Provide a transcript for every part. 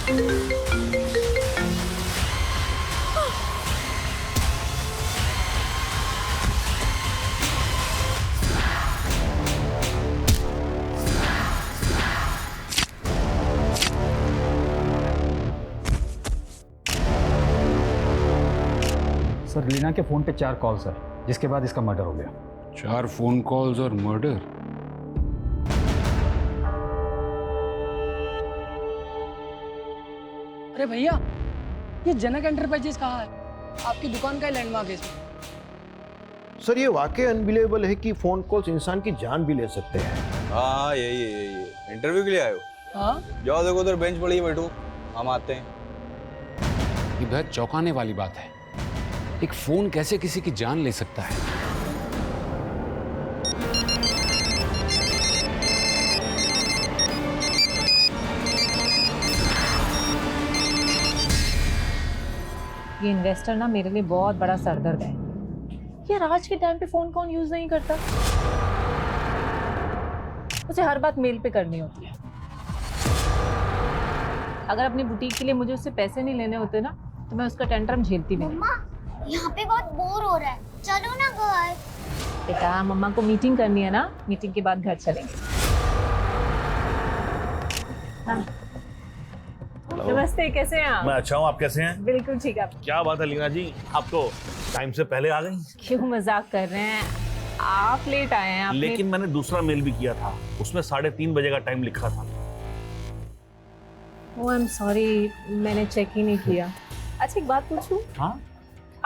Sir Leena के phone पे 4 call sir, जिसके बाद इसका मर्डर हो गया। 4 फोन कॉल्स और मर्डर? अरे भैया, ये जनक एंटरप्राइजेस कहाँ है? आपकी दुकान का लैंडमार्क है इसमें। सर ये वाकई अनबिलीवेबल है कि फोन कॉल्स इंसान की जान भी ले सकते हैं। हाँ यही इंटरव्यू के लिए आए हो? हाँ, जाओ देखो उधर बेंच पड़ी है, बैठो, हम आते हैं। ये बेहद चौंकाने वाली बात है। एक फोन कैसे किसी की जान ले सकता है? ये इन्वेस्टर ना मेरे लिए बहुत बड़ा सरदर्द है। यार आज के टाइम पे फोन कौन यूज नहीं करता? उसे हर बात मेल पे करनी होती है। अगर अपनी बुटीक के लिए मुझे उससे पैसे नहीं लेने होते ना, तो मैं उसका टेंट्रम झेलती भी नहीं। मम्मा, यहाँ पे बहुत बोर हो रहा है, चलो ना घर। बेटा, मम्मा को मीटिंग करनी है ना, मीटिंग के बाद घर चलेंगे। हाँ। नमस्ते, कैसे हैं आप? मैं अच्छा हूँ, आप कैसे हैं? बिल्कुल ठीक है। क्या बात है लीना जी, आप तो टाइम से पहले आ गई। क्यों मजाक कर रहे हैं? आप लेट आए हैं। लेकिन मैंने दूसरा मेल भी किया था, उसमें 3:30 बजे का टाइम लिखा था। ओह आई एम सॉरी, मैंने चेक ही नहीं किया। अच्छा एक बात पूछूं? हाँ,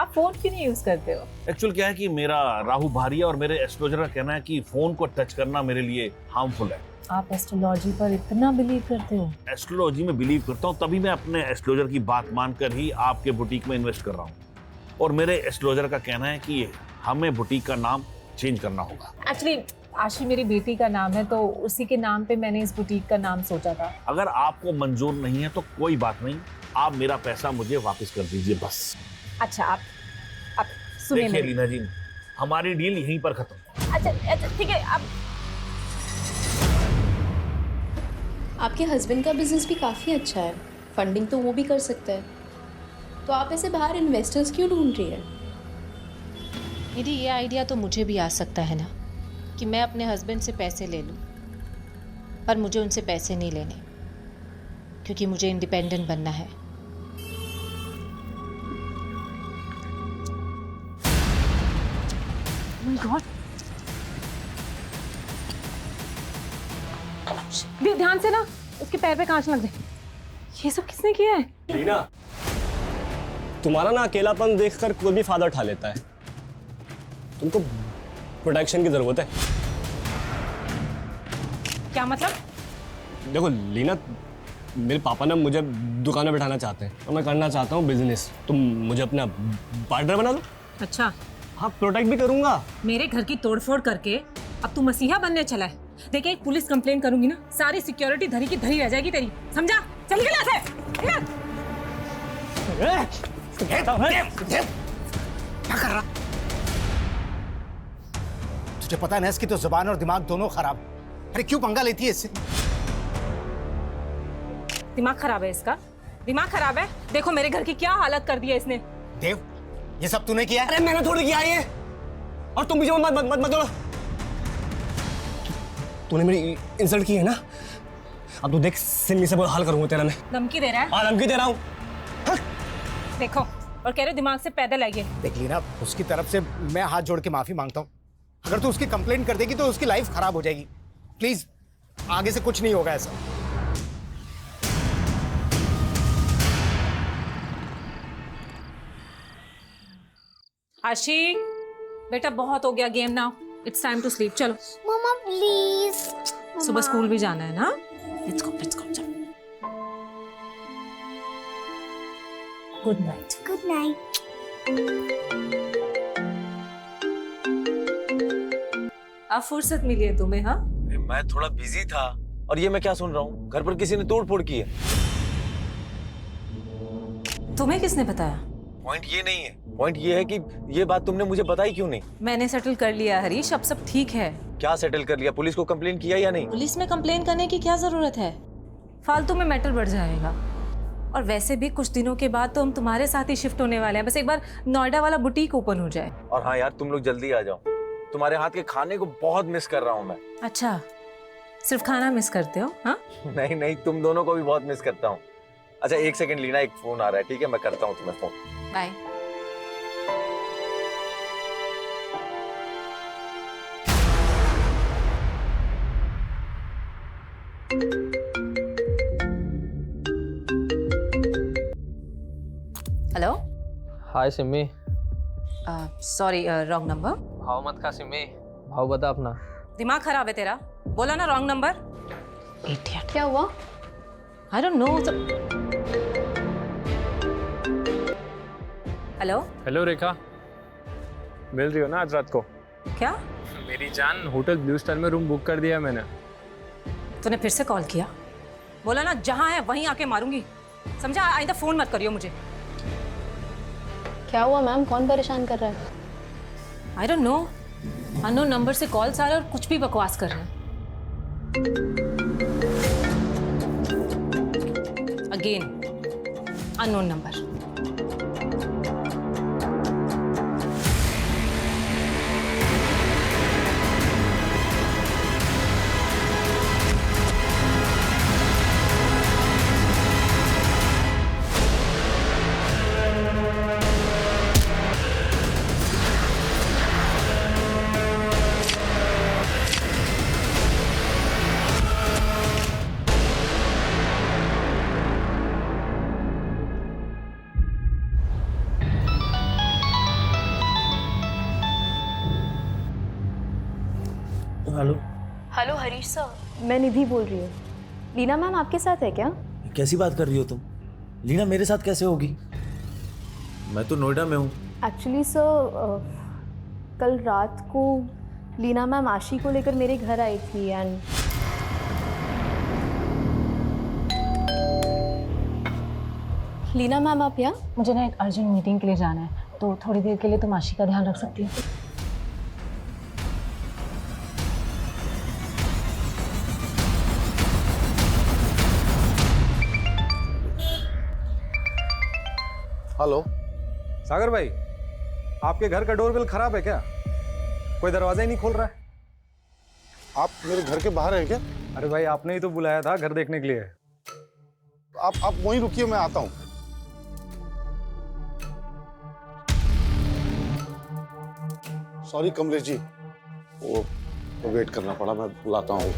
आप फोन क्यों नहीं यूज करते हो? एक्चुअल क्या है कि मेरा राहु भारिया और मेरे एस्ट्रोलॉजर का कहना है कि फोन को टच करना मेरे लिए हार्मफुल है। आप एस्ट्रोलॉजी पर इतना बिलीव करते हो? एस्ट्रोलॉजी में बिलीव करता हूँ, तभी मैं अपने एस्ट्रोलॉजर की बात मानकर ही आपके बुटीक में इन्वेस्ट कर रहा हूँ। और मेरे एस्ट्रोलॉजर का कहना है कि हमें बुटीक का नाम चेंज करना होगा। एक्चुअली आशी मेरी बेटी का नाम है, तो उसी के नाम पे मैंने इस बुटीक का नाम सोचा था। अगर आपको मंजूर नहीं है तो कोई बात नहीं, आप मेरा पैसा मुझे वापस कर दीजिए बस। अच्छा आप सुनिए देखिए मेरी। लीना जी, हमारी डील यहीं पर खत्म। अच्छा ठीक है। आप आपके हस्बैंड का बिजनेस भी काफ़ी अच्छा है, फंडिंग तो वो भी कर सकता है, तो आप ऐसे बाहर इन्वेस्टर्स क्यों ढूंढ रही है? मेरी ये आइडिया तो मुझे भी आ सकता है ना, कि मैं अपने हस्बैंड से पैसे ले लूँ, पर मुझे उनसे पैसे नहीं लेने, क्योंकि मुझे इंडिपेंडेंट बनना है। Oh my God! भी ध्यान से ना, उसके पैर पे कांच लग गए। ये सब किसने किया है? लीना, तुम्हारा ना अकेलापन देखकर कोई भी फायदा उठा लेता है। तुमको प्रोटेक्शन की जरूरत है। क्या मतलब? देखो लीना, मेरे पापा ना मुझे दुकान में बैठाना चाहते हैं और मैं करना चाहता हूँ बिजनेस। तुम मुझे अपना पार्टनर बना दो। अच्छा, हाँ, प्रोटेक्ट भी करूंगा। मेरे घर की तोड़फोड़ करके अब तू मसीहा बनने चला है। देखिए एक पुलिस कंप्लेन करूंगी ना, सारी सिक्योरिटी धरी की धरी रह जाएगी तेरी, समझा? चल निकल यहाँ से। क्या कर रहा? तुझे पता है ना इसकी तो जुबान और दिमाग दोनों खराब। अरे क्यों पंगा लेती है इससे? दिमाग खराब है इसका, दिमाग खराब है। देखो मेरे घर की क्या हालत कर दी है इसने। देव, ये सब तूने किया? अरे मैंने थोड़ी किया ये, और तुम मुझे मत मत मत बोलो। तूने मेरी इंसल्ट की है ना, अब तू देख सिन्नी से हाल करूंगा तेरा मैं। धमकी दे रहा है? हाँ धमकी दे रहा हूँ। देखो, और कह रहे दिमाग से पैदल आइए। देख ली ना, उसकी तरफ से मैं हाथ जोड़ के माफी मांगता हूँ। अगर तू उसकी कंप्लेंट कर देगी तो उसकी लाइफ खराब हो जाएगी। प्लीज आगे से कुछ नहीं होगा ऐसा। आशी बेटा, बहुत हो गया game now, it's time to sleep. चलो मम्मा प्लीज। सुबह स्कूल भी जाना है ना। लेट्स गो चलो। Good night. Good night. अब फुर्सत मिली है तुम्हें? हाँ, मैं थोड़ा बिजी था। और ये मैं क्या सुन रहा हूँ, घर पर किसी ने तोड़ फोड़ की है। तुम्हें किसने बताया? पॉइंट ये नहीं है, पॉइंट ये है कि ये बात तुमने मुझे बताई क्यों नहीं? मैंने सेटल कर लिया हरीश, अब सब ठीक है। क्या सेटल कर लिया? पुलिस को कंप्लेन किया या नहीं? पुलिस में कंप्लेन करने की क्या जरूरत है? फालतू में मैटर बढ़ जाएगा। और वैसे भी कुछ दिनों के बाद तो हम तुम्हारे साथ ही शिफ्ट होने वाले हैं। बस एक बार नोएडा वाला बुटीक ओपन हो जाए। और हाँ यार, तुम लोग जल्दी आ जाओ, तुम्हारे हाथ के खाने को बहुत मिस कर रहा हूँ मैं। अच्छा, सिर्फ खाना मिस करते हो? हाँ नहीं नहीं, तुम दोनों को भी बहुत मिस करता हूँ। अच्छा एक सेकंड लीना, एक फोन आ रहा है, ठीक है मैं करता हूँ तुम्हें phone. Bye. Hello. Hi Simmi. Sorry, wrong number. भाव मत खा सिम्मी, भाव बता अपना। दिमाग खराब है तेरा? बोला ना रॉन्ग नंबर। इडियट। क्या हुआ? I don't know. Hello. Hello Rekha, मिल रही हो ना आज रात को? क्या? मेरी जान, होटल ब्लू स्टार में रूम बुक कर दिया है मैंने। तूने फिर से कॉल किया? बोला ना जहाँ है वहीं आके मारूंगी, समझा? आइंदा फोन मत करियो मुझे। क्या हुआ मैम, कौन परेशान कर रहा है? आई डोंट नो, अननोन नंबर से कॉल्स आ रहे हैं और कुछ भी बकवास कर रहे हैं। Again unknown number. Hello. Hello Harish sir, मैं निधि बोल रही हूँ। लीना मैम आपके साथ है क्या? कैसी बात कर रही हो तुम? लीना मेरे साथ कैसे होगी? मैं तो नोएडा में हूँ। एक्चुअली सर, कल रात को लीना मैम आशी को लेकर मेरे घर आई थी एंड लीना मैम आप यहाँ? मुझे ना एक अर्जेंट मीटिंग के लिए जाना है, तो थोड़ी देर के लिए तुम आशी का ध्यान रख सकती हो? हेलो सागर भाई, आपके घर का डोरबेल खराब है क्या? कोई दरवाजा ही नहीं खोल रहा है। आप मेरे घर के बाहर हैं क्या? अरे भाई, आपने ही तो बुलाया था घर देखने के लिए। आप वहीं रुकिए, मैं आता हूँ। सॉरी कमलेश जी, वो वेट करना पड़ा, मैं बुलाता हूँ।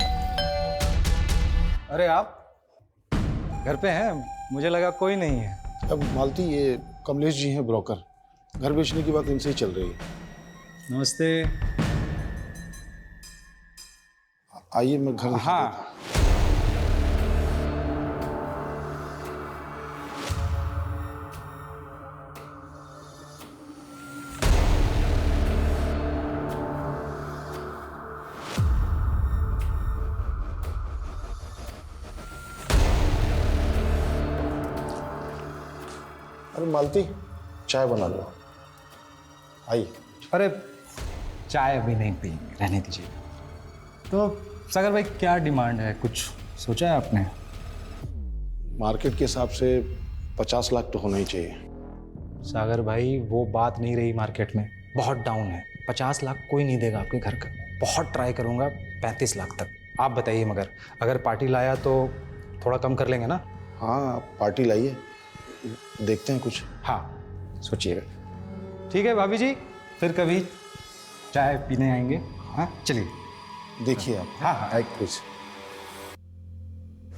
अरे आप घर पे हैं? मुझे लगा कोई नहीं है। अब मालती, ये कमलेश जी हैं ब्रोकर, घर बेचने की बात इनसे ही चल रही है। नमस्ते। आइए मैं घर। हाँ, अरे मालती, चाय बना लो। आइए। अरे चाय अभी नहीं पिएंगे, रहने दीजिए। तो सागर भाई, क्या डिमांड है? कुछ सोचा है आपने? मार्केट के हिसाब से 50 लाख तो होना ही चाहिए। सागर भाई, वो बात नहीं रही मार्केट में, बहुत डाउन है। 50 लाख कोई नहीं देगा आपके घर का। बहुत ट्राई करूंगा 35 लाख तक। आप बताइए, मगर अगर पार्टी लाया तो थोड़ा कम कर लेंगे ना? हाँ, आप पार्टी लाइए, देखते हैं कुछ। हाँ, सोचिएगा। ठीक है भाभी जी, फिर कभी चाय पीने आएंगे। हाँ चलिए। देखिए आप। हाँ हाँ, कुछ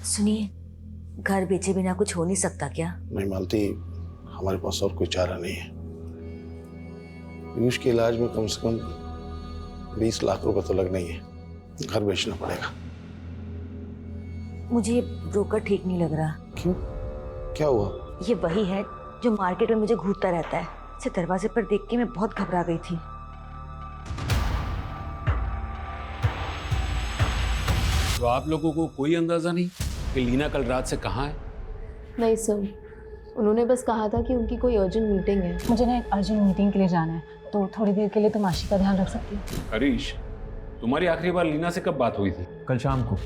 सुनिए, घर बेचे बिना कुछ हो नहीं सकता क्या? नहीं मालती, हमारे पास और कोई चारा नहीं है। पीयूष के इलाज में कम से कम 20 लाख रुपए तो लगना ही है। घर बेचना पड़ेगा। मुझे ये ब्रोकर ठीक नहीं लग रहा। क्यों, क्या हुआ? ये वही है जो मार्केट में मुझे घूरता रहता है। इसे दरवाजे पर देख के मैं बहुत घबरा गई थी। तो आप लोगों को कोई अंदाजा नहीं कि लीना कल रात से कहाँ है? नहीं सर, उन्होंने बस कहा था कि उनकी कोई अर्जेंट मीटिंग है। मुझे ना एक अर्जेंट मीटिंग के लिए जाना है, तो थोड़ी देर के लिए तुम आशी का ध्यान रख सकती हो? हरीश, तुम्हारी आखिरी बार लीना से कब बात हुई थी? कल शाम को।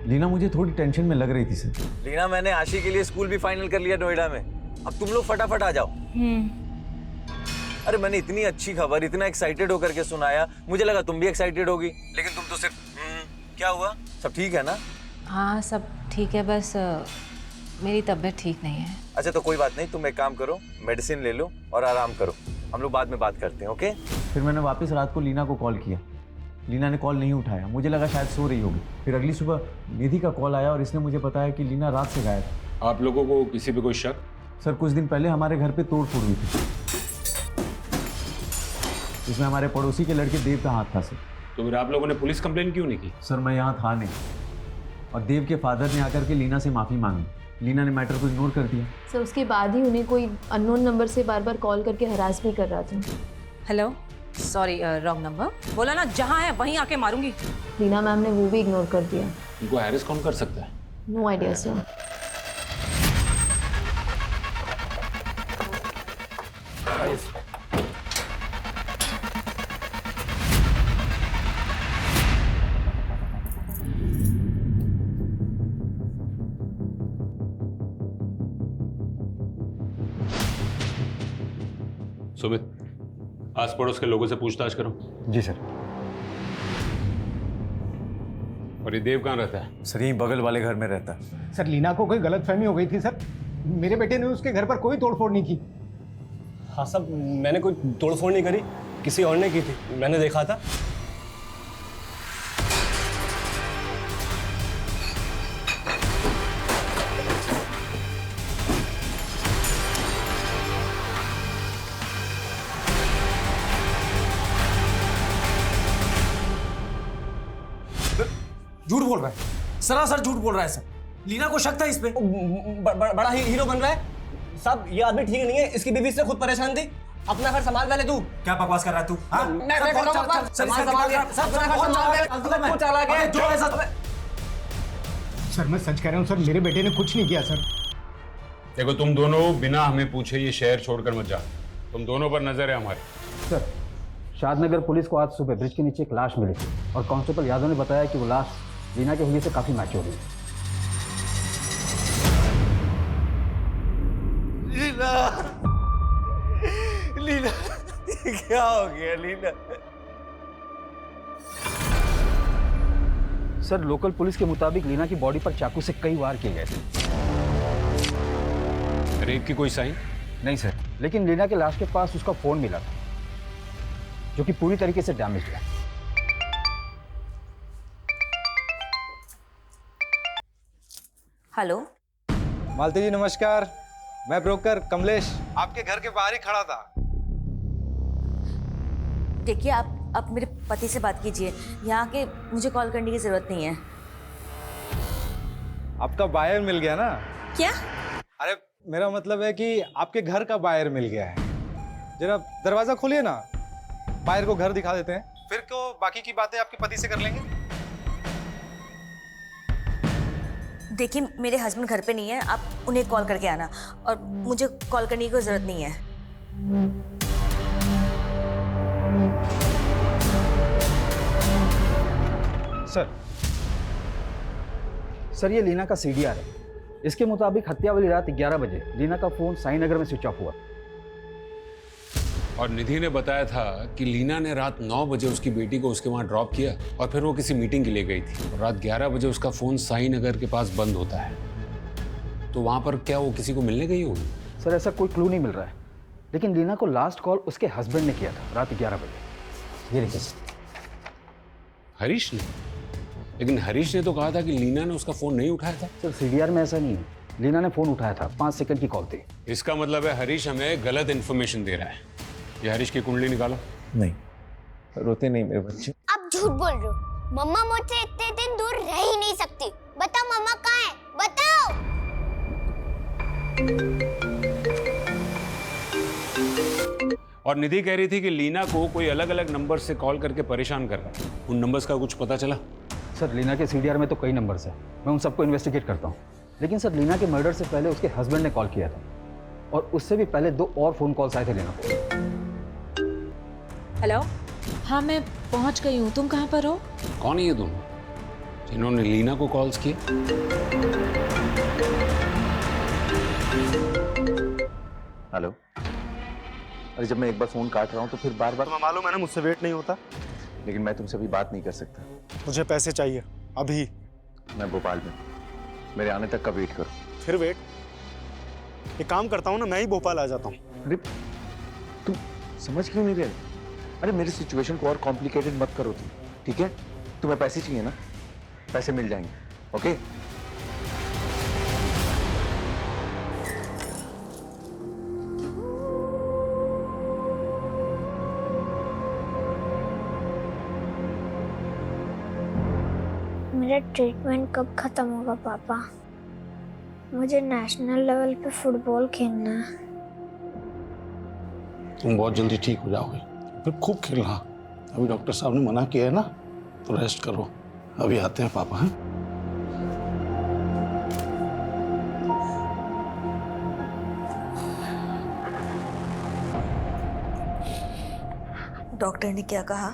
लीना मुझे थोड़ी टेंशन में लग रही थी सर। लीना, मैंने आशी के लिए स्कूल भी फाइनल कर लिया नोएडा में। अब तुम लोग फटाफट आ जाओ। अरे मैंने इतनी अच्छी खबर इतना एक्साइटेड होकर के सुनाया, मुझे लगा तुम भी एक्साइटेड होगी, लेकिन तुम तो सिर्फ क्या हुआ? सब ठीक है ना? हाँ सब ठीक है, बस मेरी तबीयत ठीक नहीं है। अच्छा तो कोई बात नहीं, तुम एक काम करो, मेडिसिन ले लो और आराम करो। हम लोग बाद में बात करते हैं, ओके? फिर मैंने वापस रात को लीना को कॉल किया। लीना ने कॉल नहीं उठाया, मुझे लगा शायद सो रही होगी। फिर अगली सुबह निधि का कॉल आया और इसने मुझे बताया कि लीना रात से गायब है। आप लोगों को किसी पे कोई शक? सर कुछ दिन पहले हमारे घर पे तोड़ फोड़ हुई थी, इसमें हमारे पड़ोसी के लड़के देव का हाथ था सर। तो फिर आप लोगों ने पुलिस कंप्लेन क्यों नहीं की? सर मैं यहाँ था नहीं, और देव के फादर ने आकर के लीना से माफ़ी मांगी। लीना ने मैटर को इग्नोर कर दिया। सर उसके बाद ही उन्हें कोई अननोन नंबर से बार बार कॉल करके हरास भी कर रहा था। Hello, sorry wrong number. बोला ना जहाँ है वहीं आके मारूंगी। लीना मैम ने वो भी इग्नोर कर दिया। उनको हैरेस कौन कर सकता है? No idea sir. सुमित, आस पड़ोस के लोगों से पूछताछ करो। जी सर। और ये देव कहाँ रहता है? सर यहीं बगल वाले घर में रहता है। सर लीना को कोई गलतफहमी हो गई थी सर। मेरे बेटे ने उसके घर पर कोई तोड़फोड़ नहीं की। हाँ साहब, मैंने कोई तोड़फोड़ नहीं करी, किसी और ने की थी, मैंने देखा था। झूठ बोल रहा है, सरासर झूठ बोल रहा है सर। लीना को शक था इस पे। बड़ा ही हीरो बन रहा है साहब। ये आदमी ठीक नहीं है, इसकी बीवी से खुद परेशान थी। अपना घर संभाल पहले तू। क्या बकवास कर रहा है तू? सर मैं सच कह रहा हूँ सर, मेरे बेटे ने कुछ नहीं किया सर। देखो तुम दोनों बिना हमें पूछे ये शहर छोड़कर मत जाओ। तुम दोनों पर नजर है हमारी। सर शादनगर पुलिस को आज सुबह ब्रिज के नीचे एक लाश मिली थी और कांस्टेबल यादव ने बताया कि वो लाश लीना के हुलिये से काफी मैच हो रही है। लीना, लीना, क्या हो गया लीना? सर लोकल पुलिस के मुताबिक लीना की बॉडी पर चाकू से कई वार किए गए थे। रेप की कोई साइन नहीं सर, लेकिन लीना के लाश के पास उसका फोन मिला था जो कि पूरी तरीके से डैमेज है। हेलो मालती जी नमस्कार, मैं ब्रोकर कमलेश आपके घर के बाहर ही खड़ा था। देखिए आप मेरे पति से बात कीजिए, यहाँ के मुझे कॉल करने की जरूरत नहीं है। आपका बायर मिल गया ना? क्या? अरे मेरा मतलब है कि आपके घर का बायर मिल गया है। जरा दरवाजा खोलिए ना, बायर को घर दिखा देते हैं, फिर तो बाकी की बातें आपके पति से कर लेंगे। देखिए मेरे हस्बैंड घर पे नहीं है, आप उन्हें कॉल करके आना, और मुझे कॉल करने की कोई जरूरत नहीं है। सर ये लीना का सीडीआर है। इसके मुताबिक हत्या वाली रात 11 बजे लीना का फोन साई नगर में स्विच ऑफ हुआ। और निधि ने बताया था कि लीना ने रात 9 बजे उसकी बेटी को उसके वहां ड्रॉप किया और फिर वो किसी मीटिंग के लिए गई थी। और रात 11 बजे उसका फोन साई नगर के पास बंद होता है। तो वहां पर क्या वो किसी को मिलने गई होगी? सर ऐसा कोई क्लू नहीं मिल रहा है, लेकिन लीना को लास्ट कॉल उसके हस्बैंड ने किया था रात 11 बजे। ये देखिए। हरीश ने? लेकिन हरीश ने तो कहा था कि लीना ने उसका फोन नहीं उठाया था। सर सीडीआर में ऐसा नहीं है, लीना ने फोन उठाया था, 5 सेकंड की कॉल थी। इसका मतलब है हरीश हमें गलत इन्फॉर्मेशन दे रहा है। ये हरीश की कुंडली निकालो। नहीं, रोते नहीं मेरे बच्चे। आप झूठ बोल रहे हो। मम्मा मुझसे इतने दिन दूर रह ही नहीं सकती। बताओ मम्मा कहाँ है, बताओ। और निधि कह रही थी कि लीना को कोई अलग अलग नंबर से कॉल करके परेशान कर रहा है। उन नंबर्स का कुछ पता चला? सर लीना के सीडीआर में तो कई नंबर्स हैं, मैं उन सबको इन्वेस्टिगेट करता हूँ। लेकिन सर लीना के मर्डर से पहले उसके हस्बैंड ने कॉल किया था और उससे भी पहले 2 और फोन कॉल्स आए थे लीना को। हेलो। हाँ मैं पहुंच गई हूँ, तुम कहाँ पर हो? कौन है ये दोनों? जिन्होंने लीना को कॉल्स किए? हेलो। अरे जब मैं एक बार फोन काट रहा हूँ तो फिर बार बार। तुम्हें मालूम है ना मुझसे वेट नहीं होता। लेकिन मैं तुमसे अभी बात नहीं कर सकता। मुझे पैसे चाहिए अभी। मैं भोपाल में, मेरे आने तक का वेट करो। फिर वेट? एक काम करता हूँ ना, मैं ही भोपाल आ जाता हूँ। अरे तुम समझ क्यों नहीं रहे? अरे मेरी सिचुएशन को और कॉम्प्लिकेटेड मत करो तुम, ठीक है? तुम्हें पैसे चाहिए ना, पैसे मिल जाएंगे, ओके? मेरा ट्रीटमेंट कब खत्म होगा पापा? मुझे नेशनल लेवल पे फुटबॉल खेलना है। तुम बहुत जल्दी ठीक हो जाओगे, फिर खूब खेलना। अभी डॉक्टर साहब ने मना किया है ना, तो रेस्ट करो। अभी आते हैं पापा। हैं? डॉक्टर ने क्या कहा?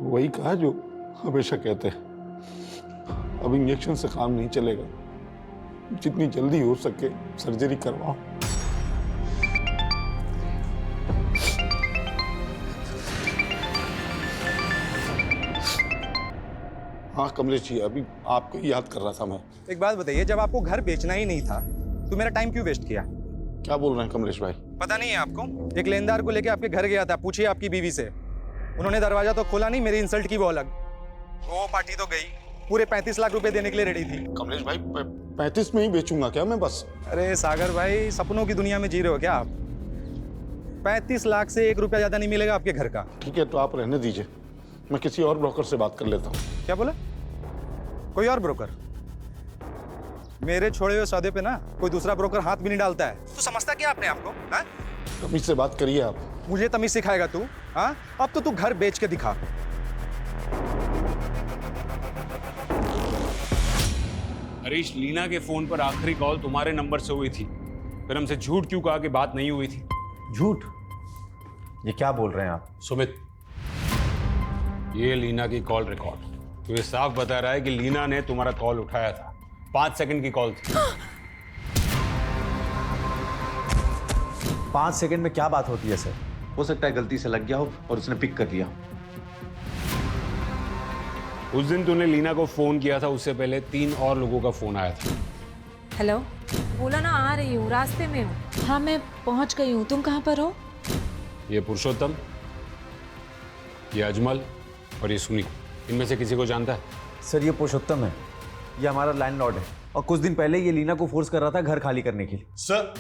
वही कहा जो हमेशा कहते हैं, अब इंजेक्शन से काम नहीं चलेगा, जितनी जल्दी हो सके सर्जरी करवाओ। हाँ कमलेश जी, अभी आपको ही याद कर रहा था मैं। एक बात बताइए, जब आपको घर बेचना ही नहीं था तो मेरा टाइम क्यों वेस्ट किया? क्या बोल रहे हैं कमलेश भाई? पता नहीं है आपको? एक लेनदार को लेके आपके घर गया था, पूछिए आपकी बीवी से। उन्होंने दरवाजा तो खोला नहीं, मेरी इंसल्ट की वो अलग। वो पार्टी तो गई, पूरे 35 लाख रुपए देने के लिए रेडी थी। कमलेश भाई 35 में ही बेचूंगा क्या मैं बस? अरे सागर भाई, सपनों की दुनिया में जी रहे हो क्या आप? 35 लाख से 1 रुपया ज्यादा नहीं मिलेगा आपके घर का। ठीक है, तो आप रहने दीजिए, मैं किसी और ब्रोकर से बात कर लेता हूँ। क्या बोला? कोई और ब्रोकर? मेरे छोड़े हुए सौदे पे ना कोई दूसरा ब्रोकर हाथ भी नहीं डालता है। तू समझता क्या अपने आप को? तमीज से बात करिए आप। मुझे तमीज सिखाएगा तू? हाँ, अब तो तू घर बेच के दिखा। हरीश, लीना के फोन पर आखिरी कॉल तुम्हारे नंबर से हुई थी, फिर हमसे झूठ क्यों कहा कि बात नहीं हुई थी? झूठ? ये क्या बोल रहे हैं आप? सुमित, ये लीना की कॉल रिकॉर्ड, तो ये साफ बता रहा है कि लीना ने तुम्हारा कॉल उठाया था। 5 सेकंड की कॉल थी। 5 सेकंड में क्या बात होती है सर? हो सकता है गलती से लग गया हो और उसने पिक कर लिया। उस दिन तूने लीना को फोन किया था, उससे पहले 3 और लोगों का फोन आया था। हेलो, बोला ना आ रही हूँ, रास्ते में हूँ। हाँ मैं पहुंच गई हूँ, तुम कहाँ पर हो? ये पुरुषोत्तम, ये अजमल और ये सुनी, इनमें से किसी को जानता है? सर ये पुरुषोत्तम है, ये हमारा लैंडलॉर्ड है, और कुछ दिन पहले ये लीना को फोर्स कर रहा था घर खाली करने के लिए। सर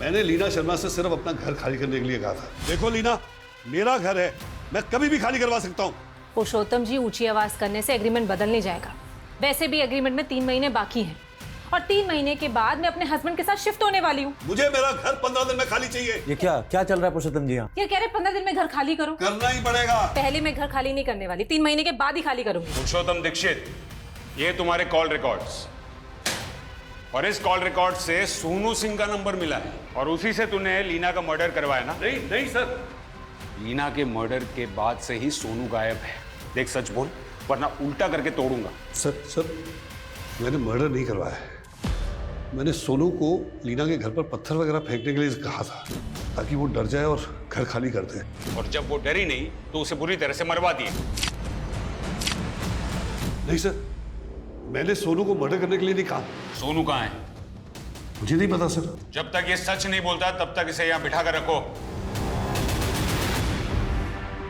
मैंने लीना शर्मा से सिर्फ अपना घर खाली करने के लिए कहा था। देखो लीना, मेरा घर है, मैं कभी भी खाली करवा सकता हूँ। पुरुषोत्तम जी, ऊंची आवाज करने से एग्रीमेंट बदल नहीं जाएगा। वैसे भी एग्रीमेंट में 3 महीने बाकी हैं, और 3 महीने के बाद मैं अपने हस्बैंड के साथ शिफ्ट होने वाली हूँ। मुझे मेरा घर 15 दिन में खाली चाहिए। ये क्या चल रहा है पुरुषोत्तम जी? ये कह रहे 15 दिन में घर खाली करो। करना ही पड़ेगा। पहले मैं घर खाली नहीं करने वाली, 3 महीने के बाद ही खाली करूंगी। पुरुषोत्तम दीक्षित, ये तुम्हारे कॉल रिकॉर्ड्स, और इस कॉल रिकॉर्ड से सोनू सिंह का नंबर मिला है, और उसी से तूने लीना का मर्डर करवाया ना? नहीं सर, लीना के मर्डर के बाद से ही सोनू गायब है। देख सच बोल, वरना उल्टा करके तोड़ूंगा। सर मैंने मर्डर नहीं करवाया है। मैंने सोनू को लीना के घर पर पत्थर वगैरह फेंकने के लिए कहा था, ताकि वो डर जाए और घर खाली कर दे। और जब वो डरी नहीं तो उसे बुरी तरह से मरवा दिए। नहीं सर, मैंने सोनू को मर्डर करने के लिए नहीं कहा। सोनू कहाँ है? मुझे नहीं पता सर। जब तक ये सच नहीं बोलता तब तक इसे यहाँ बिठा कर रखो।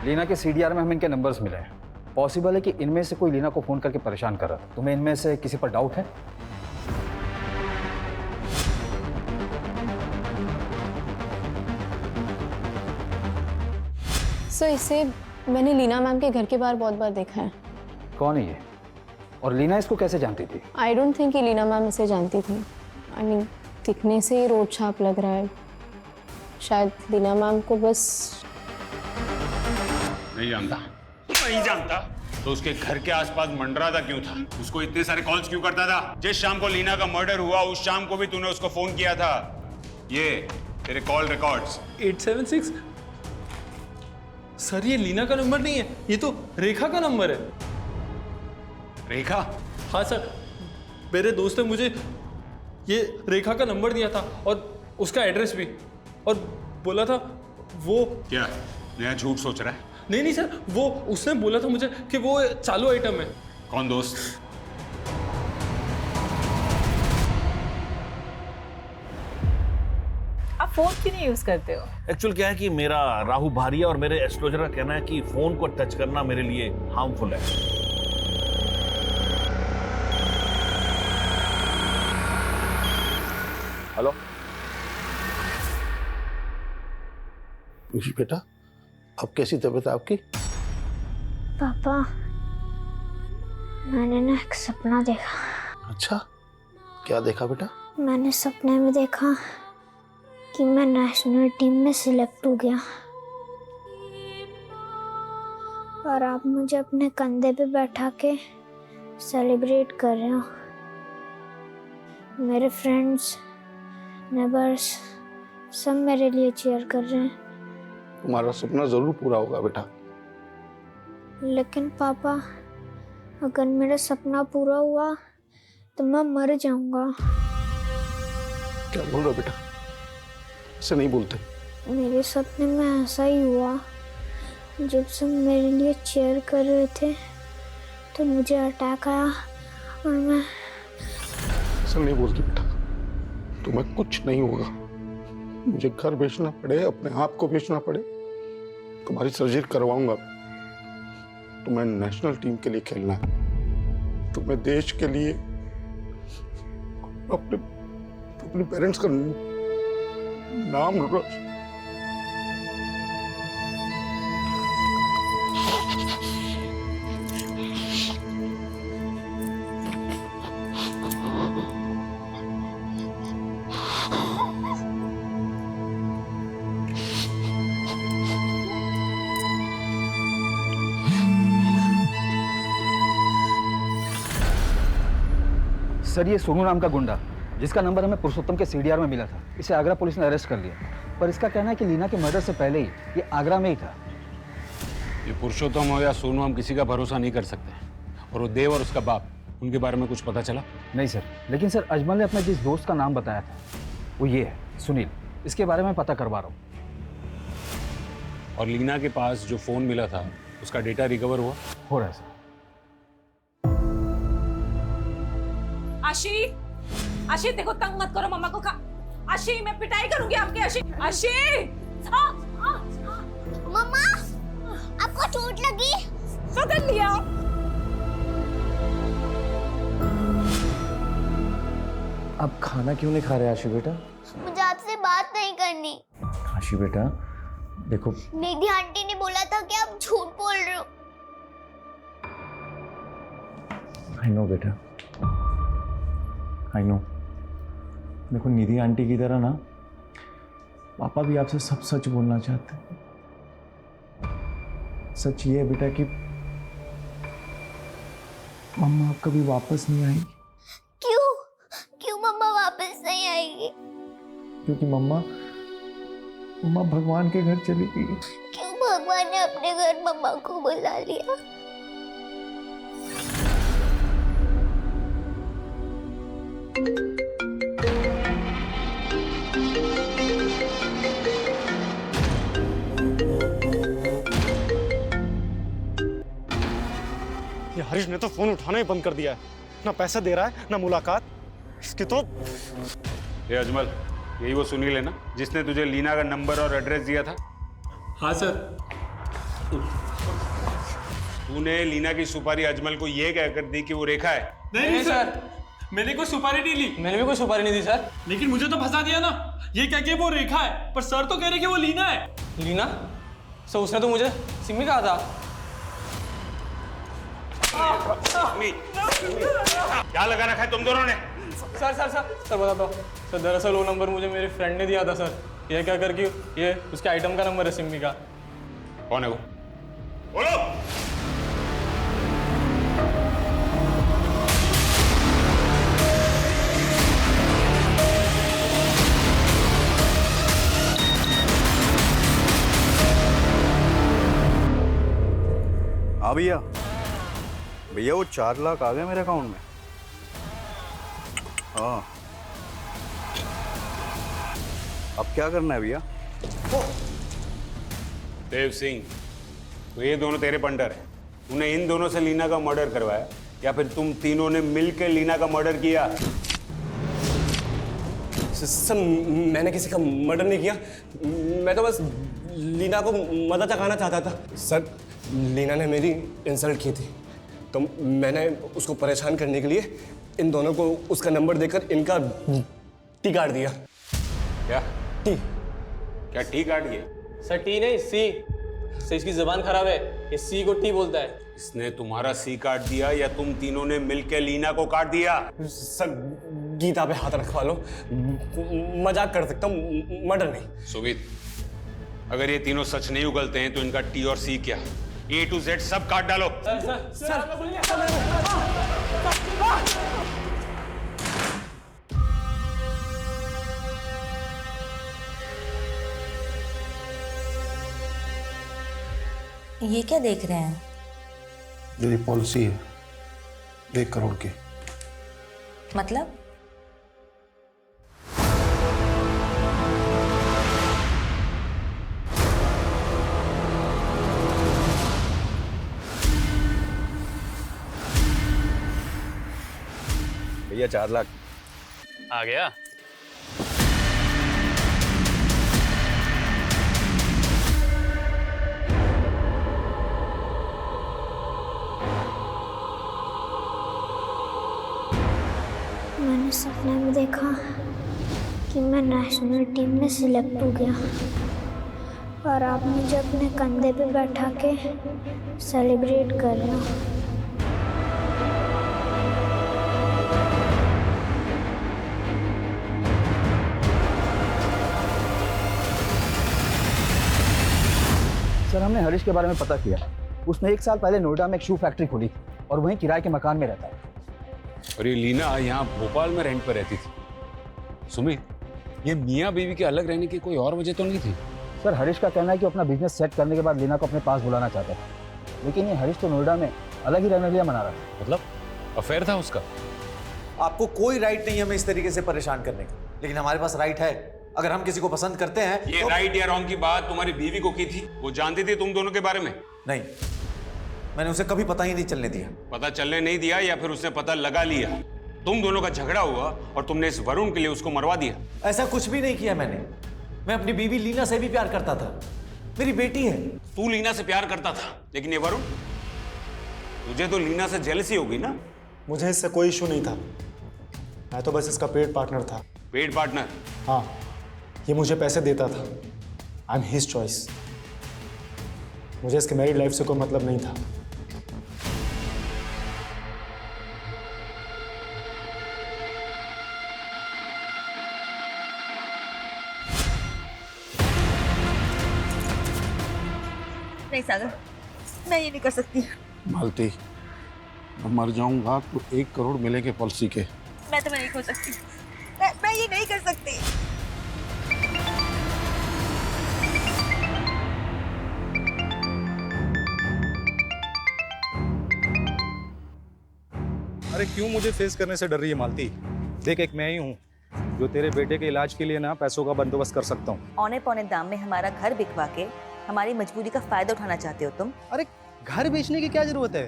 लीना के सीडीआर में हमें इनके नंबर्स मिले हैं। पॉसिबल है कि इनमें से कोई लीना को फोन करके परेशान कर रहा था। तुम्हें इनमें से किसी पर डाउट है? सर इसे मैंने लीना मैम के घर के बाहर बहुत बार देखा है। कौन है ये? और लीना इसको कैसे जानती थी? आई डोंट थिंक कि लीना मैम इसे जानती थी। आई मीन दिखने से ही रोड छाप लग रहा है। शायद लीना मैम को बस नहीं जानता। नहीं जानता तो उसके घर के आसपास मंडराता क्यों था? उसको इतने सारे कॉल्स क्यों करता था? जिस शाम को लीना का मर्डर हुआ उस शाम को भी तूने उसको फोन किया था। ये तेरे कॉल रिकॉर्ड्स। 876 सर, ये लीना का नंबर नहीं है, ये तो रेखा का नंबर है। रेखा? हाँ सर, मेरे दोस्त ने मुझे ये रेखा का नंबर दिया था और उसका एड्रेस भी, और बोला था वो। क्या नया झूठ सोच रहा है? नहीं नहीं सर, वो उसने बोला था मुझे कि वो चालू आइटम है। कौन दोस्त? आप फोन क्यों नहीं यूज करते हो? एक्चुअल क्या है कि मेरा राहु भारिया और मेरे एस्ट्रोलॉजर का कहना है कि फोन को टच करना मेरे लिए हार्मफुल है। हेलो बेटा, अब कैसी तबीयत है आपकी? पापा, मैंने ना एक सपना देखा। अच्छा, क्या देखा बेटा? मैंने सपने में देखा कि मैं नेशनल टीम में सिलेक्ट हो गया और आप मुझे अपने कंधे पे बैठा के सेलिब्रेट कर रहे हो। मेरे फ्रेंड्स, नेबर्स सब मेरे लिए चीयर कर रहे हैं। तुम्हारा सपना जरूर पूरा होगा बेटा। लेकिन पापा, अगर मेरा सपना पूरा हुआ तो मैं मर जाऊंगा। क्या बोल रहे हो बेटा? ऐसे नहीं बोलते। मेरे सपने में ऐसा ही हुआ। जब सब मेरे लिए चीयर कर रहे थे तो मुझे अटैक आया और मैं। ऐसा नहीं बोलते बेटा, तुम्हें कुछ नहीं होगा। मुझे घर बेचना पड़े, अपने आप को बेचना पड़े, तुम्हारी सर्जरी करवाऊंगा। तुम्हें नेशनल टीम के लिए खेलना है। तुम्हें देश के लिए, अपने पेरेंट्स का नाम रोशन। सर, ये सोनू नाम का गुंडा जिसका नंबर हमें पुरुषोत्तम के सीडीआर में मिला था, इसे आगरा पुलिस ने अरेस्ट कर लिया। पर इसका कहना है कि लीना के मर्डर से पहले ही ये आगरा में ही था। ये पुरुषोत्तम हो या सोनू, हम किसी का भरोसा नहीं कर सकते। और वो देव और उसका बाप, उनके बारे में कुछ पता चला? नहीं सर, लेकिन सर अजमल ने अपने जिस दोस्त का नाम बताया था वो ये है, सुनील। इसके बारे में पता करवा रहा हूँ। और लीना के पास जो फोन मिला था उसका डेटा रिकवर हुआ? हो रहा है सर। आशी, आशी देखो, तंग मत करो मम्मा को। आशी, मैं पिटाई करूंगी आपकी। आशी, आशी। मम्मा, आपको चोट लगी? पकड़ लिया। आप खाना क्यों नहीं खा रहे आशी बेटा? मुझे आपसे बात नहीं करनी। आशी बेटा देखो, निधि आंटी ने बोला था कि आप झूठ बोल रहे हो। आई नो बेटा, आई नो। देखो, निधि आंटी की तरह ना पापा भी आपसे सब सच बोलना चाहते हैं। सच ये है बेटा कि मम्मा आप कभी वापस नहीं आएगी। क्यों? क्यों मम्मा वापस नहीं आएगी? क्योंकि मम्मा भगवान के घर चली गई। क्यों भगवान ने अपने घर मम्मा को बुला लिया? ये हरीश ने तो फोन उठाना ही बंद कर दिया है। ना पैसा दे रहा है, ना मुलाकात। इसकी तो। ये अजमल, यही वो सुनील है ना जिसने तुझे लीना का नंबर और एड्रेस दिया था? हाँ सर। तूने लीना की सुपारी अजमल को ये कहकर दी कि वो रेखा है? नहीं सर, मैंने कोई सुपारी नहीं ली। मैंने भी कोई सुपारी नहीं दी सर। लेकिन मुझे तो फंसा दिया ना, ये कह के वो रेखा है, पर सर तो कह रहे कि वो लीना है। लीना? सर उसने तो मुझे सिमी कहा था। क्या लगा रखा है तुम दोनों ने? सर बताता हूँ सर, दरअसल वो नंबर मुझे मेरे फ्रेंड ने दिया था सर। ये क्या कर कि ये उसके आइटम का नंबर है सिमी का। कौन है वो? बोलो। हाँ भैया, भैया वो 4 लाख आ गए मेरे अकाउंट में। हाँ, अब क्या करना है भैया? देव सिंह, तो ये दोनों तेरे पंडर हैं। तूने इन दोनों से लीना का मर्डर करवाया या फिर तुम तीनों ने मिलकर लीना का मर्डर किया? सर, मैंने किसी का मर्डर नहीं किया। मैं तो बस लीना को मदद चखाना चाहता था। सर, लीना ने मेरी इंसल्ट की थी, तो मैंने उसको परेशान करने के लिए इन दोनों को उसका नंबर देकर इनका टी काट दिया। क्या टी? क्या टी काट दिया? सर टी नहीं, सी। सर इसकी जबान खराब है, ये सी को टी बोलता है। इसने तुम्हारा सी काट दिया या तुम तीनों ने मिलकर लीना को काट दिया? सर, गीता पे हाथ रखवा लो, मजाक कर सकता हूँ, मर्डर नहीं। सुमित, अगर ये तीनों सच नहीं उगलते हैं तो इनका टी और सी क्या, A to Z सब काट डालो। ये क्या देख रहे हैं? मेरी पॉलिसी है 1 करोड़ की। मतलब? भैया 4 लाख आ गया। मैंने सपने में देखा कि मैं नेशनल टीम में सिलेक्ट हो गया और आप मुझे अपने कंधे पे बैठा के सेलिब्रेट कर रहे हो। सर, हमने हरीश के बारे में पता किया। उसने 1 साल पहले नोएडा में एक शू फैक्ट्री खोली और वहीं किराए के मकान में रहता है। और ये लीना यहाँ भोपाल में रेंट पर रहती थी। सुमित, ये मियाँ बीवी के अलग रहने की कोई और वजह तो नहीं थी? सर, हरीश का कहना है कि अपना बिजनेस सेट करने के बाद लीना को अपने पास बुलाना चाहता था, लेकिन ये हरीश तो नोएडा में अलग ही रहने के लिए मना रहा था। मतलब अफेयर था उसका? आपको कोई राइट नहीं हमें इस तरीके से परेशान करने का, लेकिन हमारे पास राइट है। अगर हम किसी को पसंद करते हैं ये तो... राइट या रॉन्ग की बात तुम्हारी बीवी को की थी? वो जानती थी तुम दोनों के बारे में? नहीं, मैंने उसे कभी पता ही नहीं चलने दिया। पता चलने नहीं दिया या फिर उसने पता लगा लिया? तुम दोनों का झगड़ा हुआ और तुमने इस वरुण के लिए उसको मरवा दिया? ऐसा कुछ भी नहीं किया मैंने। मैं अपनी बीवी लीना से भी प्यार करता था, मेरी बेटी है। तू लीना से प्यार करता था, लेकिन ये वरुण, तुझे तो लीना से जेलसी होगी ना? मुझे इससे कोई इशू नहीं था, मैं तो बस इसका पेड पार्टनर था। Paid partner? हाँ, ये मुझे पैसे देता था। I am his choice. मुझे इसके मैरिड लाइफ से कोई मतलब नहीं था। नहीं सागर, मैं ये नहीं कर सकती। मालती, मैं मर जाऊंगा तो 1 करोड़ मिलेंगे पॉलिसी के। मैं तुम्हें नहीं खो सकती। मैं ये नहीं कर सकती। अरे क्यों मुझे फेस करने से डर रही है मालती? देख, एक मैं ही हूँ जो तेरे बेटे के इलाज के लिए ना पैसों का बंदोबस्त कर सकता हूँ। औने पौने दाम में हमारा घर बिकवा के हमारी मजबूरी का फायदा उठाना चाहते हो तुम? अरे घर बेचने की क्या जरूरत है?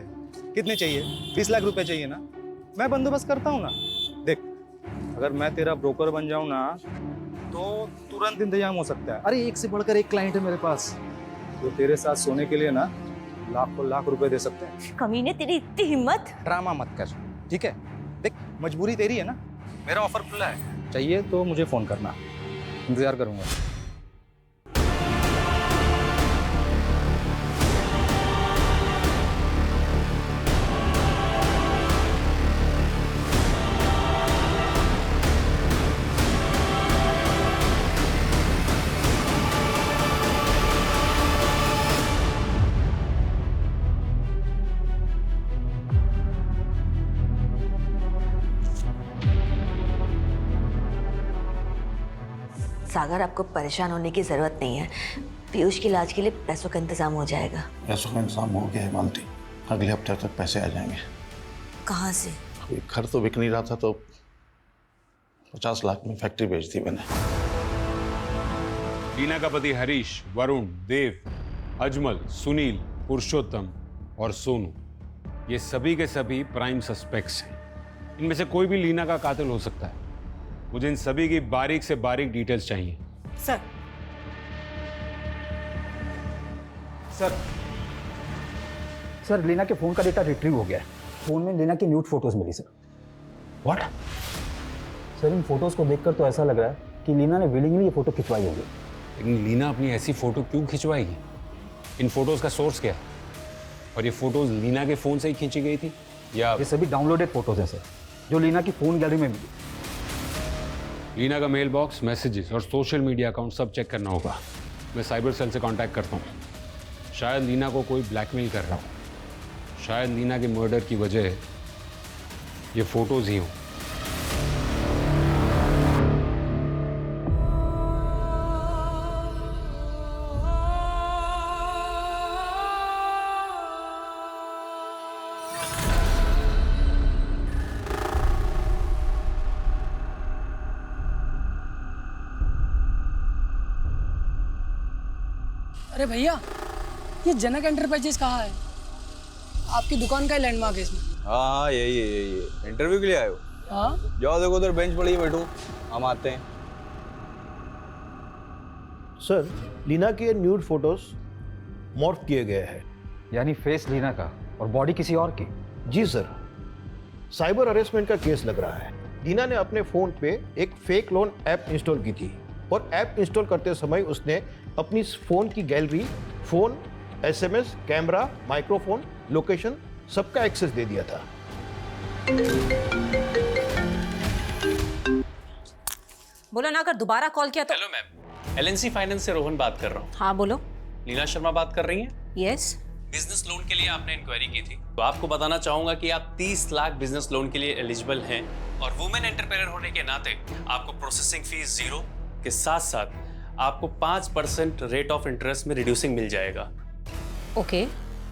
कितने चाहिए? 20 लाख रुपए चाहिए ना? मैं बंदोबस्त करता हूँ ना। देख, अगर मैं तेरा ब्रोकर बन जाऊँ ना तो तुरंत इंतजाम हो सकता है। अरे एक से बढ़कर एक क्लाइंट है मेरे पास जो तेरे साथ सोने के लिए ना लाखों लाख रुपए दे सकते हैं। कमीने, तेरी इतनी हिम्मत! ड्रामा मत कर, ठीक है? देख, मजबूरी तेरी है ना, मेरा ऑफर खुला है, चाहिए तो मुझे फोन करना, इंतजार करूंगा। सागर, आपको परेशान होने की जरूरत नहीं है। पीयूष के इलाज के लिए पैसों का इंतजाम हो जाएगा। पैसों का इंतजाम हो गया है मालती, अगले हफ्ते तक पैसे आ जाएंगे। कहाँ से? अभी घर तो बिक नहीं रहा था तो 50 लाख में फैक्ट्री बेच दी मैंने। लीना का पति हरीश, वरुण, देव, अजमल, सुनील, पुरुषोत्तम और सोनू, ये सभी के सभी प्राइम सस्पेक्ट्स हैं। इनमें से कोई भी लीना का कातिल हो सकता है। मुझे इन सभी की बारीक से बारीक डिटेल्स चाहिए। सर सर लीना के फ़ोन का डेटा रिट्रीव हो गया है। फ़ोन में लीना की न्यूड फोटोज़ मिली सर। व्हाट? सर इन फोटोज़ को देखकर तो ऐसा लग रहा है कि लीना ने विलिंगली ये फ़ोटो खिंचवाई होगी। लेकिन लीना अपनी ऐसी फोटो क्यों खिंचवाएगी? इन फोटोज का सोर्स क्या है? और ये फोटोज लीना के फोन से ही खींची गई थी या ये सभी डाउनलोडेड फोटोज़ हैं सर, जो लीना की फ़ोन गैलरी में मिली। लीना का मेल बॉक्स, मैसेजेस और सोशल मीडिया अकाउंट सब चेक करना होगा। मैं साइबर सेल से कांटेक्ट करता हूँ। शायद लीना को कोई ब्लैकमेल कर रहा हो। शायद लीना के मर्डर की वजह ये फोटोज ही हों। अरे भैया, ये जनक एंटरप्राइजेस कहाँ है? आपकी दुकान का ही लैंडमार्क है इसमें। हाँ यही है। इंटरव्यू के लिए आए हो? हाँ। जाओ देखो उधर बेंच पड़ी है, बैठो, हम आते हैं। सर, लीना के न्यूड फोटोज मॉर्फ किए गए हैं। यानी फेस लीना का और बॉडी किसी और की? जी सर, साइबर हरेसमेंट का केस लग रहा है। लीना ने अपने फोन पे एक फेक लोन ऐप इंस्टॉल की थी और ऐप इंस्टॉल करते समय उसने अपनी फोन की gallery, phone, SMS, camera, microphone, location सबका एक्सेस दे दिया था। बोलो ना, अगर दोबारा कॉल किया तो। हेलो मैम, एलएनसी फाइनेंस से रोहन बात कर रहा हूँ। हाँ बोलो। लीना शर्मा बात कर रही हैं? यस। बिजनेस लोन के लिए आपने इंक्वायरी की थी, तो आपको बताना चाहूंगा कि आप 30 लाख बिजनेस लोन के लिए एलिजिबल हैं और वुमेन एंटरप्रेन्योर होने के नाते आपको प्रोसेसिंग फीस 0 के साथ साथ आपको 5% रेट ऑफ इंटरेस्ट में रिड्यूसिंग मिल जाएगा। ओके।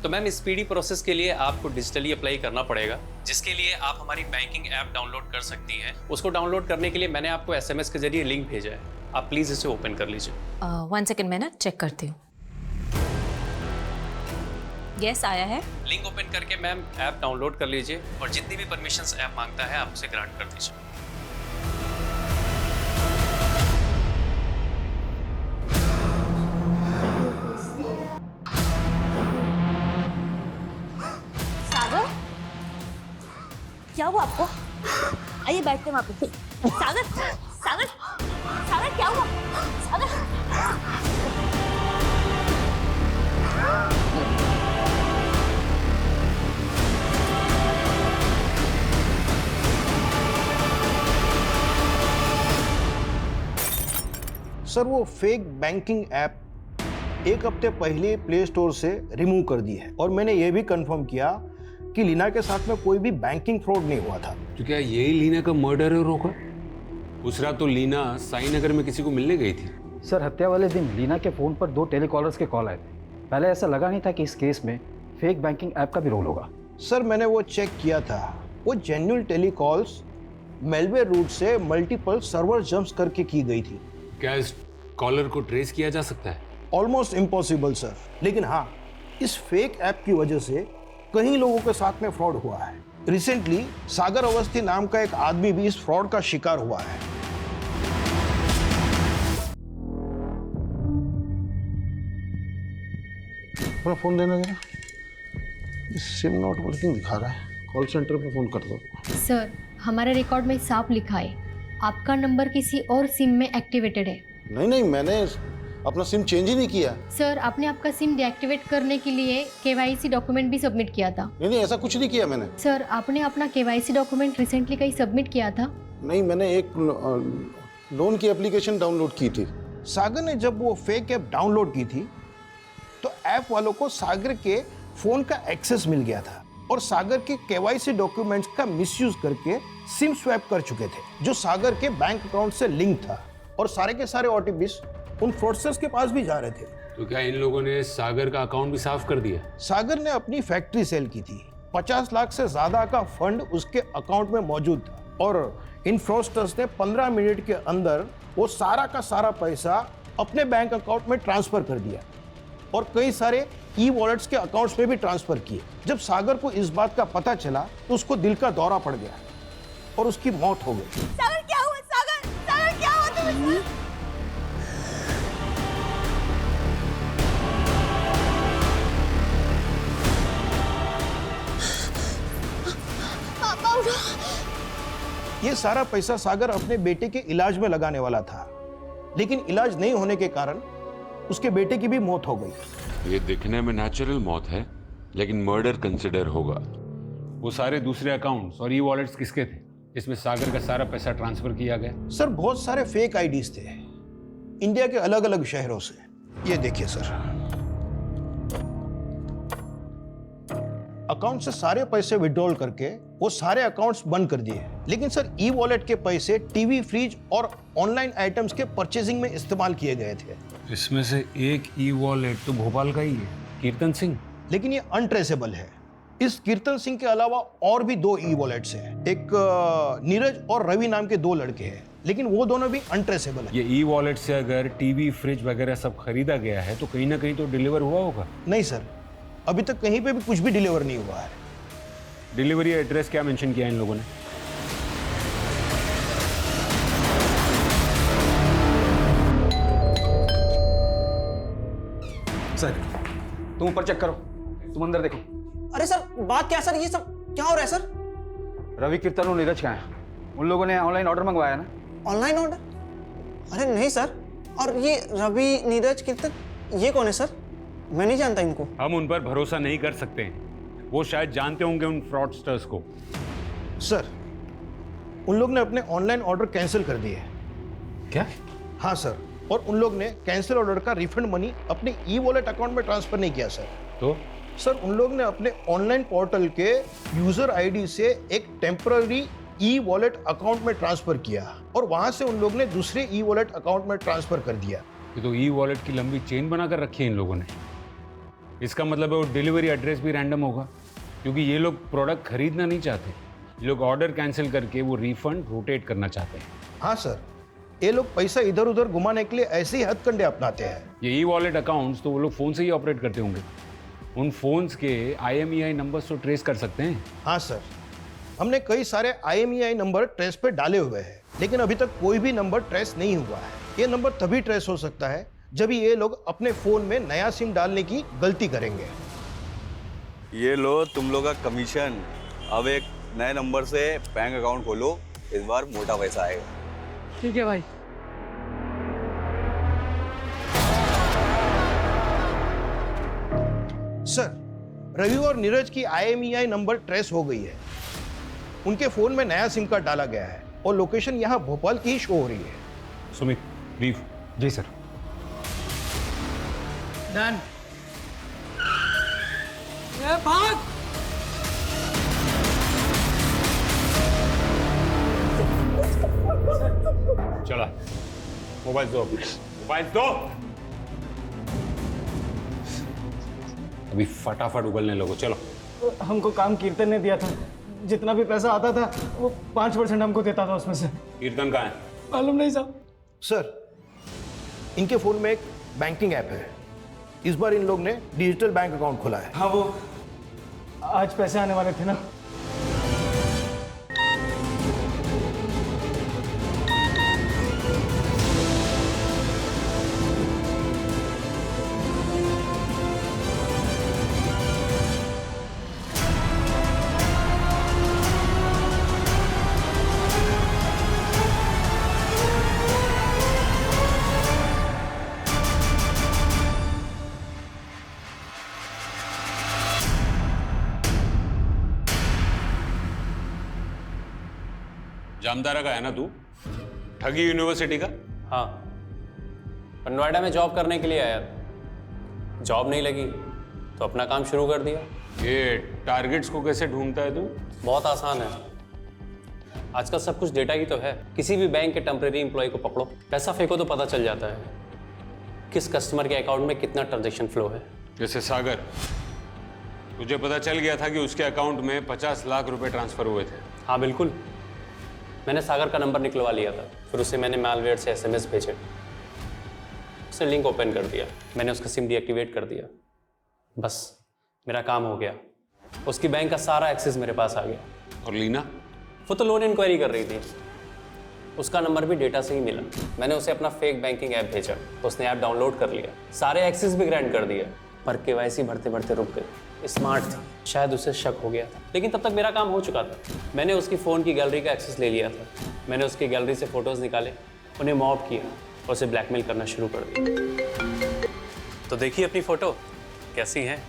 तो मैम स्पीडी प्रोसेस के लिए आपको डिजिटली अप्लाई करना पड़ेगा, जिसके लिए आप हमारी बैंकिंग ऐप डाउनलोड कर सकती हैं। उसको डाउनलोड करने के लिए मैंने आपको एसएमएस के जरिए लिंक भेजा है, आप प्लीज इसे ओपन कर लीजिए। 1 सेकेंड, मैं ना चेक करती हूँ। यस, आया है। लिंक ओपन करके मैम ऐप डाउनलोड कर लीजिए और जितनी भी परमिशंस ऐप मांगता है आप उसे ग्रांट कर दीजिए। सागर, क्या हुआ आपको? आइए बैठते हैं वहाँ पे। सागर, सागर, सागर क्या हुआ? सागर। सर, वो फेक बैंकिंग ऐप 1 हफ्ते पहले प्ले स्टोर से रिमूव कर दी है और मैंने ये भी कंफर्म किया कि लीना के साथ में कोई भी बैंकिंग फ्रॉड नहीं हुआ था। तो क्या यही लीना का मर्डर है रोका? उस रात तो लीना साई नगर में किसी को मिलने गई थी। सर, हत्या वाले दिन लीना के फ़ोन पर 2 टेलीकॉलर्स के कॉल आए थे। पहले ऐसा लगा नहीं था कि इस केस में फेक बैंकिंग ऐप का भी रोल होगा। सर, मैंने वो चेक किया था। वो जेन्युइन टेलीकॉल्स मेलवेयर रूट से मल्टीपल सर्वर जंप्स करके की गई थी। क्या इस कॉलर को ट्रेस किया जा सकता है? ऑलमोस्ट इम्पॉसिबल सर, लेकिन हाँ, इस फेक ऐप की वजह से कई लोगों के साथ में फ्रॉड हुआ है। रिसेंटली सागर अवस्थी नाम का एक आदमी भी इस फ्रॉड का शिकार हुआ है। अपना फोन देना जरा, सिम नॉट वर्किंग दिखा रहा है। कॉल सेंटर पे फोन कर दो। सर, हमारे रिकॉर्ड में साफ लिखा है आपका नंबर किसी और सिम में एक्टिवेटेड है। नहीं, मैंने अपना सिम चेंज ही नहीं किया। सर, आपने आपका सिम डीएक्टिवेट करने के लिए केवाईसी डॉक्यूमेंट भी सबमिट किया था। नहीं, ऐसा कुछ नहीं किया मैंने। सर, आपने अपना केवाईसी डॉक्यूमेंट रिसेंटली कहीं सबमिट किया था? नहीं, मैंने एक लोन की एप्लीकेशन डाउनलोड की थी। सागर ने जब वो फेक ऐप डाउनलोड की थी तो ऐप वालों को सागर के फोन का एक्सेस मिल गया था और सागर के केवाईसी डॉक्यूमेंट्स का मिसयूज करके सिम स्वैप कर चुके थे, जो सागर के बैंक अकाउंट से लिंक था और सारे के सारे ओटीपीज उन फ्रॉडस्टर्स के पास भी जा रहे थे। तो क्या इन लोगों ने सागर का अकाउंट भी साफ कर दिया? सागर ने अपनी फैक्ट्री सेल की थी 50 लाख से ज्यादा का फंड उसके अकाउंट में मौजूद था और इन फ्रॉडस्टर्स ने 15 मिनट के अंदर वो सारा का सारा पैसा अपने बैंक अकाउंट में ट्रांसफर कर दिया और कई सारे ई वॉलेट्स के अकाउंट्स में भी ट्रांसफर किए। जब सागर को इस बात का पता चला तो उसको दिल का दौरा पड़ गया और उसकी मौत हो गई। सागर क्या हुआ? सागर, सागर क्या हुआ तुम्हें? पापा उठो। ये सारा पैसा सागर अपने बेटे के इलाज में लगाने वाला था, लेकिन इलाज नहीं होने के कारण उसके बेटे की भी मौत हो गई। ये दिखने में नेचुरल मौत है, लेकिन मर्डर कंसिडर होगा। वो सारे दूसरे अकाउंट्स और ई वॉलेट्स किसके थे? इसमें सागर का सारा पैसा ट्रांसफर किया गया। सर बहुत सारे फेक आईडीज थे इंडिया के अलग अलग शहरों से। ये देखिए सर, अकाउंट से सारे पैसे विड्रॉल करके वो सारे अकाउंट्स बंद कर दिए, लेकिन सर ई वॉलेट के पैसे टीवी, फ्रिज और ऑनलाइन आइटम्स के परचेजिंग में इस्तेमाल किए गए थे। इसमें से एक ई वॉलेट तो भोपाल का ही है, कीर्तन सिंह, लेकिन ये अनट्रेसेबल है। इस कीर्तन सिंह के अलावा और भी 2 ई वॉलेट्स हैं। एक नीरज और रवि नाम के 2 लड़के हैं, लेकिन वो दोनों भी अनट्रेसेबल है। ये ई वॉलेट से अगर टीवी, फ्रिज वगैरह सब खरीदा गया है तो कहीं ना कहीं तो डिलीवर हुआ होगा। नहीं सर, अभी तक कहीं पे भी कुछ भी डिलीवर नहीं हुआ है। डिलीवरी एड्रेस क्या मेंशन किया इन लोगों ने? सर तुम ऊपर चेक करो, तुम अंदर देखो। अरे सर बात क्या सर, ये सब क्या हो रहा है सर? रवि, कीर्तन और नीरज कहाँ हैं? उन लोगों ने ऑनलाइन ऑर्डर मंगवाया ना? Online order? अरे नहीं सर। और ये रवि, नीरज, कीर्तन, ये कौन है सर? मैं नहीं जानता इनको। हम उन पर भरोसा नहीं कर सकते हैं, वो शायद जानते होंगे उन फ्रॉडस्टर्स को। सर उन लोग ने अपने ऑनलाइन ऑर्डर कैंसिल कर दिए। क्या? हाँ सर, और उन लोग ने कैंसिल ऑर्डर का रिफंड मनी अपने ई वॉलेट अकाउंट में ट्रांसफर नहीं किया सर। तो सर उन लोग ने अपने ऑनलाइन पोर्टल के यूजर आईडी से एक टेम्पररी ई वॉलेट अकाउंट में ट्रांसफर किया और वहां से उन लोग ने दूसरे ई वॉलेट अकाउंट में ट्रांसफर कर दिया। ये तो ई वॉलेट की लंबी चेन बनाकर रखी है इन लोगों ने। इसका मतलब है वो डिलीवरी एड्रेस भी रैंडम होगा, क्योंकि ये लोग प्रोडक्ट खरीदना नहीं चाहते, ये लोग ऑर्डर कैंसिल करके वो रिफंड रोटेट करना चाहते हैं। हाँ सर, ये लोग पैसा इधर उधर घुमाने के लिए ऐसे ही हथकंडे अपनाते हैं। ये ई वॉलेट अकाउंट्स तो वो लोग फ़ोन से ही ऑपरेट करते होंगे, उन फोन्स के IMEI नंबर्स तो ट्रेस कर सकते हैं। हाँ सर, हमने कई सारे IMEI नंबर ट्रेस पे डाले हुए हैं, लेकिन अभी तक कोई भी नंबर ट्रेस नहीं हुआ है। ये नंबर तभी ट्रेस हो सकता है जब ये लोग अपने फोन में नया सिम डालने की गलती करेंगे। ये लो तुम लोग का कमीशन। अब एक नए नंबर से बैंक अकाउंट खोलो, इस बार मोटा पैसा आएगा। ठीक है भाई। सर रवि और नीरज की IMEI नंबर ट्रेस हो गई है, उनके फोन में नया सिम कार्ड डाला गया है और लोकेशन यहाँ भोपाल की ही शो हो रही है। सुमित, लीव। जी सर। डन। ये भाग। चला, मोबाइल दो, मोबाइल दो। अभी फटाफट उगलने लगो, चलो। हमको काम कीर्तन ने दिया था, जितना भी पैसा आता था वो 5% हमको देता था उसमें से। कीर्तन कहाँ है? मालूम नहीं साहब। सर इनके फोन में एक बैंकिंग ऐप है, इस बार इन लोग ने डिजिटल बैंक अकाउंट खोला है। हाँ, वो आज पैसे आने वाले थे ना। जामतारा का है ना तू? ठगी यूनिवर्सिटी का? हाँ, पर नोएडा में जॉब करने के लिए आया था। जॉब नहीं लगी तो अपना काम शुरू कर दिया। ये टारगेट्स को कैसे ढूंढता है तू? बहुत आसान है, आजकल सब कुछ डेटा ही तो है। किसी भी बैंक के टेम्परेरी एम्प्लॉय को पकड़ो, पैसा फेंको तो पता चल जाता है किस कस्टमर के अकाउंट में कितना ट्रांजैक्शन फ्लो है। जैसे सागर, तुझे पता चल गया था कि उसके अकाउंट में 50 लाख रुपए ट्रांसफर हुए थे? हाँ बिल्कुल, मैंने सागर का नंबर निकलवा लिया था, फिर उसे मैंने मैलवेयर से SMS भेजे, उसने लिंक ओपन कर दिया, मैंने उसका सिम डीएक्टिवेट कर दिया, बस मेरा काम हो गया। उसकी बैंक का सारा एक्सेस मेरे पास आ गया। और लीना? वो तो लोन इंक्वायरी कर रही थी, उसका नंबर भी डेटा से ही मिला। मैंने उसे अपना फेक बैंकिंग ऐप भेजा, उसने ऐप डाउनलोड कर लिया, सारे एक्सेस भी ग्रांट कर दिया, पर KYC भरते भरते रुक गई। स्मार्ट थी, शायद उसे शक हो गया था, लेकिन तब तक मेरा काम हो चुका था। मैंने उसकी फ़ोन की गैलरी का एक्सेस ले लिया था, मैंने उसकी गैलरी से फ़ोटोज़ निकाले, उन्हें मॉब किया और उसे ब्लैकमेल करना शुरू कर दिया। तो देखिए अपनी फ़ोटो कैसी है।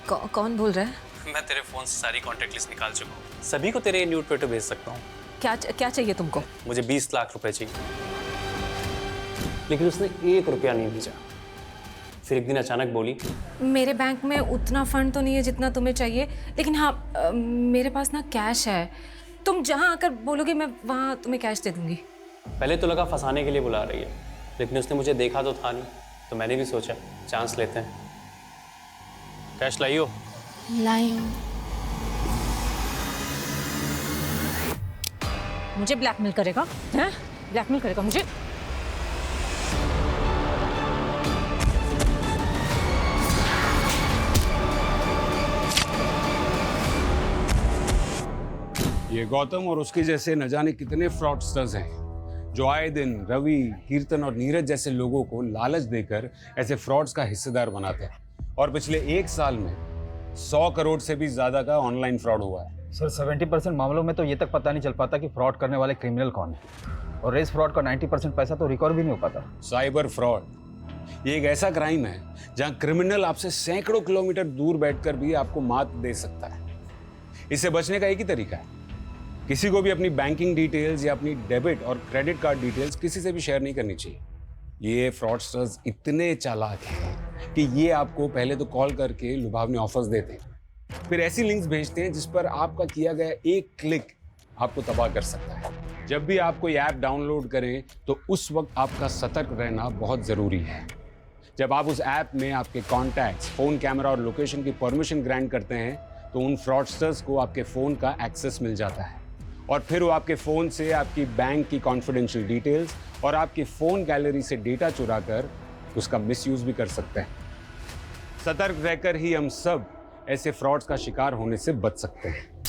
कौन बोल रहा है? मैं तेरे फ़ोन से सारी कॉन्टैक्ट लिस्ट निकाल चुका हूँ, सभी को तेरे न्यूड फोटो भेज सकता हूँ। क्या चाहिए तुमको? मुझे 20 लाख रुपए चाहिए, लेकिन उसने 1 रुपया नहीं भेजा। फिर एक दिन अचानक बोली, मेरे बैंक में उतना फंड तो नहीं है जितना तुम्हें चाहिए, लेकिन हाँ मेरे पास ना कैश है, तुम जहाँ आकर बोलोगे मैं वहाँ तुम्हें कैश दे दूंगी। पहले तो लगा फंसाने के लिए बुला रही है, लेकिन उसने मुझे देखा तो था नहीं, तो मैंने भी सोचा चांस लेते हैं। कैश लाई हो? लाई हूँ। मुझे ब्लैकमेल करेगा? हैं? ब्लैकमेल करेगा मुझे? ये गौतम और उसके जैसे न जाने कितने फ्रॉडस्टर्स हैं जो आए दिन रवि, कीर्तन और नीरज जैसे लोगों को लालच देकर ऐसे फ्रॉड्स का हिस्सेदार बनाते हैं। और पिछले 1 साल में 100 करोड़ से भी ज्यादा का ऑनलाइन फ्रॉड हुआ है। सर 70% मामलों में तो ये तक पता नहीं चल पाता कि फ्रॉड करने वाले क्रिमिनल कौन है, और रेस फ्रॉड का 90% पैसा तो रिकवर भी नहीं हो पाता। साइबर फ्रॉड ये एक ऐसा क्राइम है जहां क्रिमिनल आपसे सैकड़ों किलोमीटर दूर बैठकर भी आपको मात दे सकता है। इससे बचने का एक ही तरीका है, किसी को भी अपनी बैंकिंग डिटेल्स या अपनी डेबिट और क्रेडिट कार्ड डिटेल्स किसी से भी शेयर नहीं करनी चाहिए। ये फ्रॉडस्टर्स इतने चालाक हैं कि ये आपको पहले तो कॉल करके लुभावने ऑफर्स देते हैं, फिर ऐसी लिंक्स भेजते हैं जिस पर आपका किया गया एक क्लिक आपको तबाह कर सकता है। जब भी आप कोई ऐप डाउनलोड करें तो उस वक्त आपका सतर्क रहना बहुत ज़रूरी है। जब आप उस ऐप में आपके कॉन्टैक्ट्स, फ़ोन कैमरा और लोकेशन की परमिशन ग्रांट करते हैं तो उन फ्रॉडस्टर्स को आपके फ़ोन का एक्सेस मिल जाता है और फिर वो आपके फ़ोन से आपकी बैंक की कॉन्फिडेंशियल डिटेल्स और आपकी फ़ोन गैलरी से डेटा चुरा कर उसका मिसयूज़ भी कर सकते हैं। सतर्क रहकर ही हम सब ऐसे फ्रॉड्स का शिकार होने से बच सकते हैं।